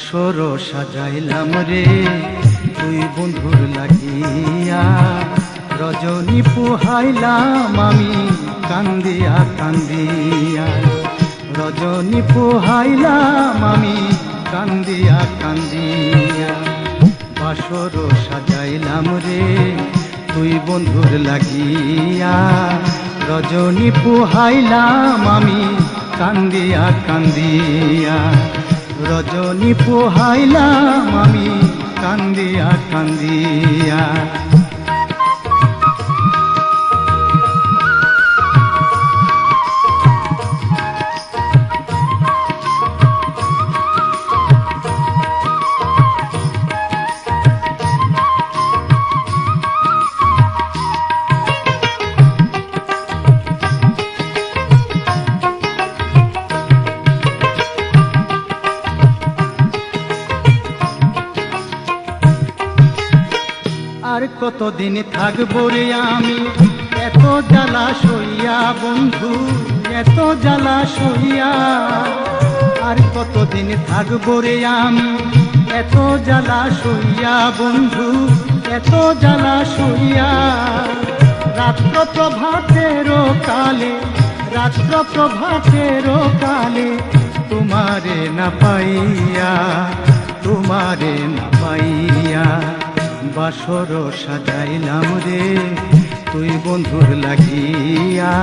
বাসর সাজাইলাম রে তুই বন্ধুর লাগিয়া, রজনী পোহাইলাম আমি কান্দিয়া কান্দিয়া, রজনী পোহাইলাম আমি কান্দিয়া কান্দিয়া। বাসর সাজাইলাম রে তুই বন্ধুর লাগিয়া, রজনী পোহাইলাম আমি কান্দিয়া কান্দিয়া, রজনী পোহাইলাম আমি কান্দিয়া কান্দিয়া। আর কতদিন থাকবো রে আমি এত জ্বালা সইয়া বন্ধু, এত জ্বালা সইয়া। আর কতদিন থাকবো রে আমি এত জ্বালা সইয়া বন্ধু, এত জ্বালা সইয়া। রাত্র প্রভাতের কালে, রাত্র প্রভাতের কালে তোমারে না পাইয়া, তোমারে না পাইয়া। বাসর সাজাইলাম রে তুই বন্ধুর লাগিয়া,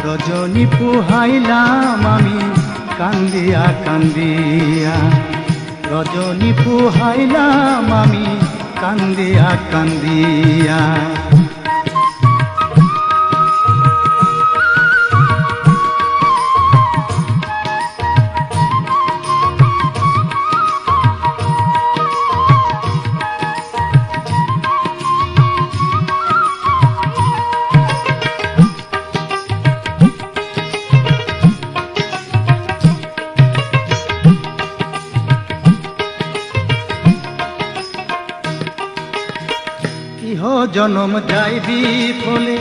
রজনী পোহাইলাম আমি কান্দিয়া কান্দিয়া, রজনী পোহাইলাম আমি কান্দিয়া কান্দিয়া। ইহ জনম যাইবি ফলে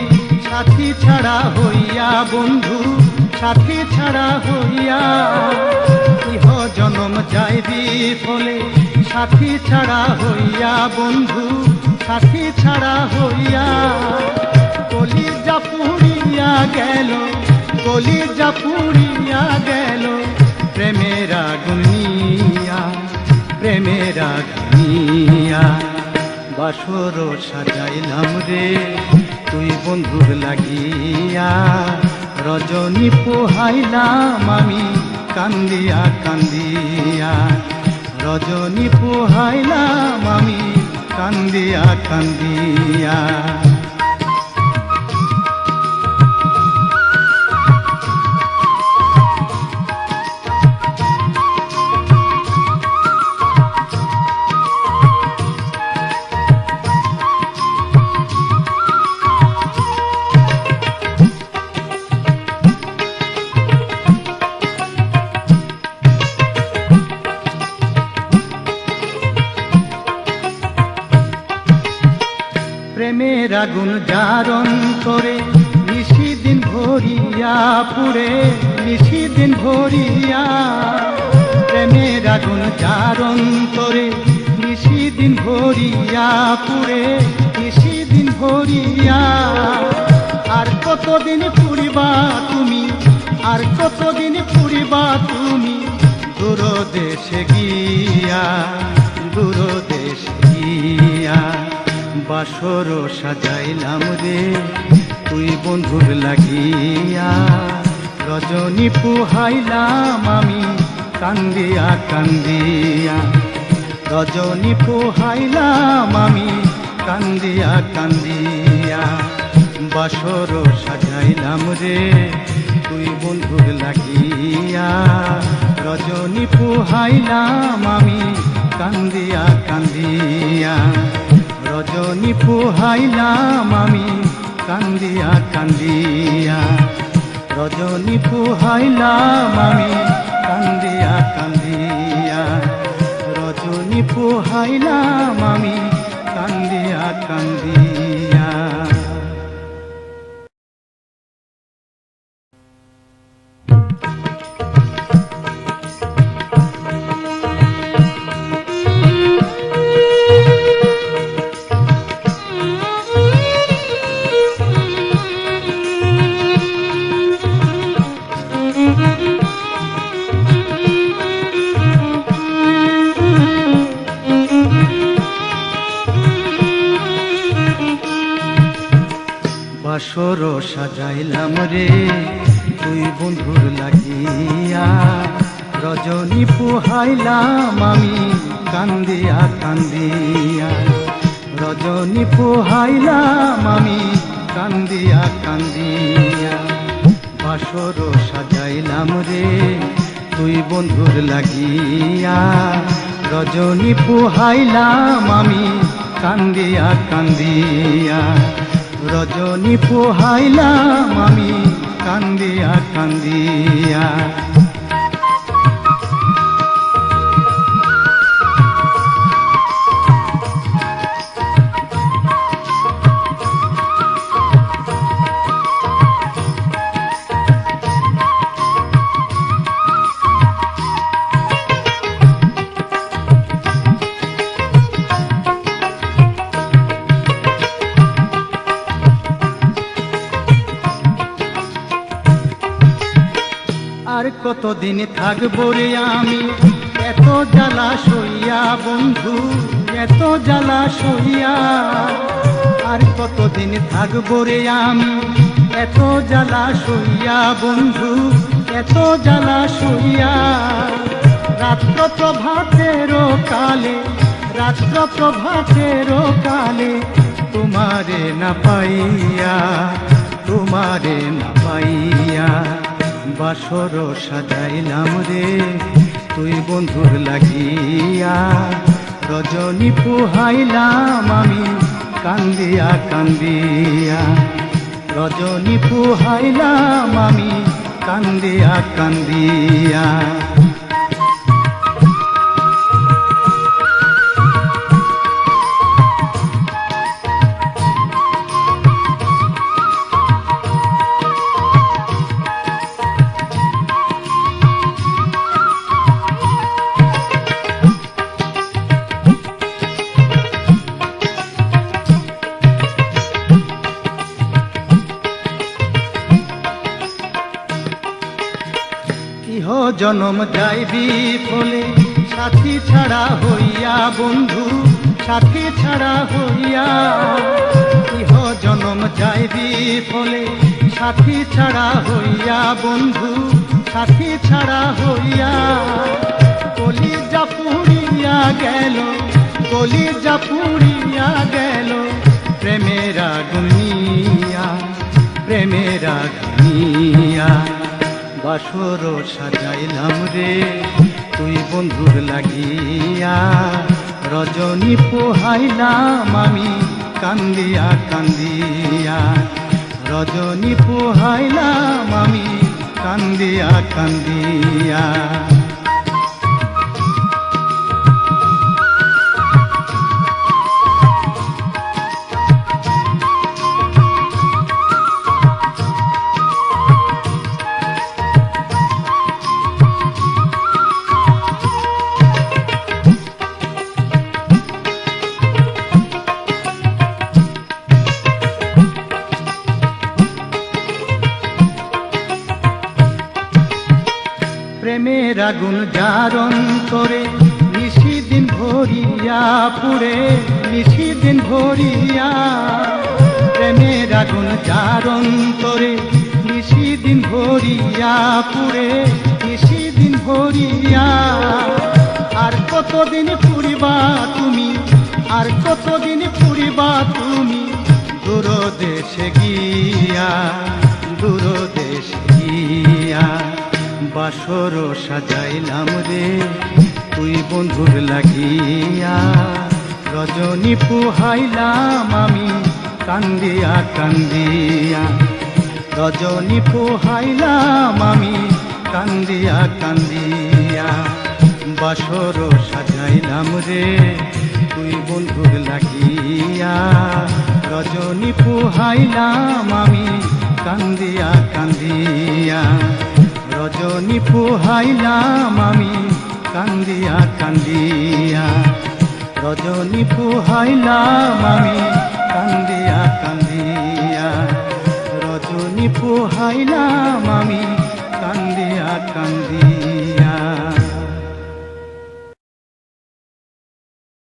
সাথী ছাড়া হইয়া বন্ধু, সাথী ছাড়া হইয়া। ইহ জনম যাইবি ফলে সাথী ছাড়া হইয়া বন্ধু, সাথী ছাড়া হইয়া। কলিজা পুড়িয়া গেল, কলিজা পুড়িয়া গেল প্রেমের আগুন নিয়া, প্রেমের আগুন নিয়া। বাসর সাজাইলাম রে তুই বন্ধুর লাগিয়া, রজনী পোহাইলাম আমি কান্দিয়া কান্দিয়া, রজনী পোহাইলাম আমি কান্দিয়া কান্দিয়া। প্রেমের আগুন যার অন্তরে নিশিদিন ভরিয়া পুরে, নিশিদিন ভরিয়া। প্রেমের আগুন যার অন্তরে নিশিদিন ভরিয়া পুরে, নিশিদিন ভরিয়া। আর কতদিন পুরিবা তুমি, আর কতদিন পুরিবা তুমি দূর দেশে গিয়া, দূর দেশে গিয়া। বাসর সাজাইলাম রে তুই বন্ধুর লাগিয়া, রজনী পোহাইলাম আমি কান্দিয়া কান্দিয়া, রজনী পোহাইলাম আমি কান্দিয়া কান্দিয়া। বাসর সাজাইলাম রে তুই বন্ধুর লাগিয়া, রজনী পোহাইলাম আমি কান্দিয়া কান্দিয়া, রজনী পোহাইলাম আমি কান্দিয়া কান্দিয়া, রজনী পোহাইলাম আমি কান্দিয়া কান্দিয়া, রজনী পোহাইলাম আমি কান্দিয়া কান্দিয়া। বাসর সাজাইলাম রে তুই বন্ধুর লাগিয়া, রজনী পোহাইলাম আমি কান্দিয়া কান্দিয়া, রজনী পোহাইলাম আমি কান্দিয়া কান্দিয়া। বাসর সাজাইলাম রে তুই বন্ধুর লাগিয়া, রজনী পোহাইলাম আমি কান্দিয়া কান্দিয়া, রজনী পোহাইলাম আমি কান্দিয়া কান্দিয়া। আর কতদিন থাকবো রে আমি এত জ্বালা সইয়া বন্ধু, এত জ্বালা সইয়া। আর কতদিন থাকবো রে আমি এত জ্বালা সইয়া বন্ধু, এত জ্বালা সইয়া। রাত্র প্রভাতেরও কালে, রাত্র প্রভাতেরও কালে তোমারে না পাইয়া, তোমারে না পাইয়া। বাসর সাজাইলাম রে তুই বন্ধুর লাগিয়া, রজনী পোহাইলাম আমি কান্দিয়া কান্দিয়া, রজনী পোহাইলাম আমি কান্দিয়া কান্দিয়া। ইহ জনম যাইবি ফলে সাথী ছাড়া হইয়া বন্ধু, সাথী ছাড়া হইয়া। ইহ জনম যাইবি ফলে সাথী ছাড়া হইয়া বন্ধু, সাথী ছাড়া হইয়া। কলিজা পুড়িয়া গেল, কলিজা পুড়িয়া গেল প্রেমের আগুন নিয়া, প্রেমের আগুন নিয়া। বাসর সাজাইলাম রে তুই বন্ধুর লাগিয়া, রজনী পোহাইলাম আমি কান্দিয়া কান্দিয়া, রজনী পোহাইলাম আমি কান্দিয়া কান্দিয়া। প্রেমের আগুন যার অন্তরে নিশিদিন ভরিয়া পুরে, নিশিদিন ভরিয়া। প্রেমের আগুন যার অন্তরে নিশিদিন ভরিয়া পুরে, নিশিদিন ভরিয়া। আর কতদিন পুরিবা তুমি, আর কতদিন পুরিবা তুমি দূর দেশে গিয়া, দূর দেশে গিয়া। বাসর সাজাইলাম রে তুই বন্ধুর লাগিয়া, রজনী পোহাইলাম আমি কান্দিয়া কান্দিয়া, রজনী পোহাইলাম আমি কান্দিয়া কান্দিয়া। বাসর সাজাইলাম রে তুই বন্ধুর লাগিয়া, রজনী পোহাইলাম আমি কান্দিয়া কান্দিয়া, রজনী পোহাইলাম আমি কান্দিয়া কান্দিয়া, রজনী পোহাইলাম আমি কান্দিয়া কান্দিয়া, রজনী পোহাইলাম